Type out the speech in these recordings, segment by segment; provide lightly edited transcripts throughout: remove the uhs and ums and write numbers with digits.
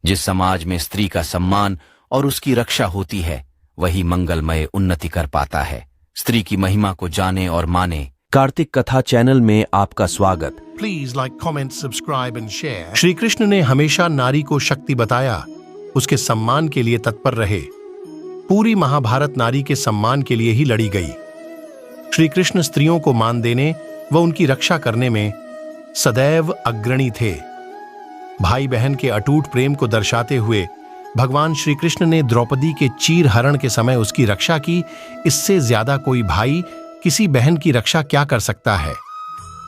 जिस समाज में स्त्री का सम्मान और उसकी रक्षा होती है, वही मंगलमय उन्नति कर पाता है। स्त्री की महिमा को जाने और माने। कार्तिक कथा चैनल में आपका स्वागत। Please like, comment, subscribe and share. Shri Krishna ने हमेशा नारी को शक्ति बताया, उसके सम्मान के लिए तत्पर रहे। पूरी महाभारत नारी के सम्मान के लिए ही लड़ी गई। श्री कृष्ण स्त्रियों को मान देने व उनकी रक्षा करने में सदैव अग्रणी थे। भाई बहन के अटूट प्रेम को दर्शाते हुए भगवान श्री कृष्ण ने द्रौपदी के चीर हरण के समय उसकी रक्षा की। इससे ज्यादा कोई भाई किसी बहन की रक्षा क्या कर सकता है।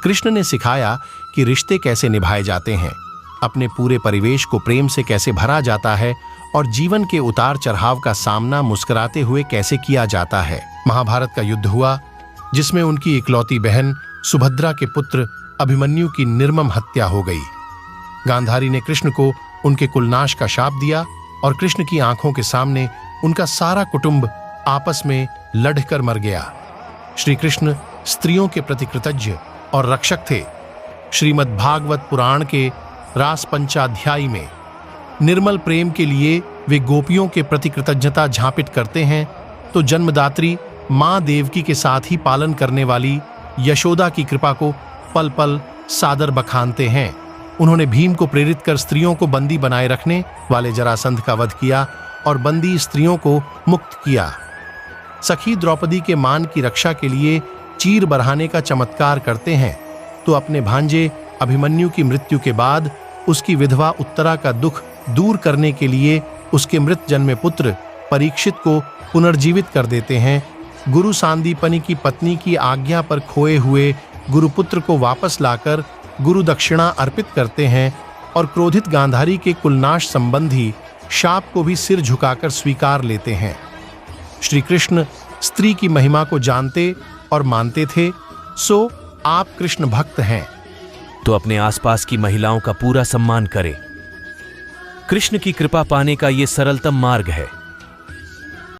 कृष्ण ने सिखाया कि रिश्ते कैसे निभाए जाते हैं, अपने पूरे परिवेश को प्रेम से कैसे भरा जाता है और जीवन के उतार चढ़ाव का सामना मुस्कुराते हुए कैसे किया जाता है। महाभारत का युद्ध हुआ, जिसमें उनकी इकलौती बहन सुभद्रा के पुत्र अभिमन्यु की निर्मम हत्या हो गई। गांधारी ने कृष्ण को उनके कुलनाश का शाप दिया और कृष्ण की आंखों के सामने उनका सारा कुटुंब आपस में लड़कर मर गया। श्री कृष्ण स्त्रियों के प्रति कृतज्ञ और रक्षक थे। श्रीमद् भागवत पुराण के रास पंचाध्यायी में निर्मल प्रेम के लिए वे गोपियों के प्रति कृतज्ञता झांपित करते हैं, तो जन्मदात्री मां देवकी के साथ ही पालन करने वाली यशोदा की कृपा को पल पल सादर बखानते हैं। उन्होंने भीम को प्रेरित कर स्त्रियों को बंदी बनाए रखने वाले जरासंध का वध किया और बंदी स्त्रियों को मुक्त किया। सखी द्रौपदी के मान की रक्षा के लिए चीर बढ़ाने का चमत्कार करते हैं, तो अपने भांजे अभिमन्यु की मृत्यु के बाद उसकी विधवा उत्तरा का दुख दूर करने के लिए उसके मृत जन्मे पुत्र परीक्षित को पुनर्जीवित कर देते हैं। गुरु सांदीपनि की पत्नी की आज्ञा पर खोए हुए गुरुपुत्र को वापस लाकर गुरु दक्षिणा अर्पित करते हैं और क्रोधित गांधारी के कुलनाश संबंधी शाप को भी सिर झुकाकर स्वीकार लेते हैं। श्री कृष्ण स्त्री की महिमा को जानते और मानते थे, सो आप कृष्ण भक्त हैं तो अपने आसपास की महिलाओं का पूरा सम्मान करें। कृष्ण की कृपा पाने का ये सरलतम मार्ग है।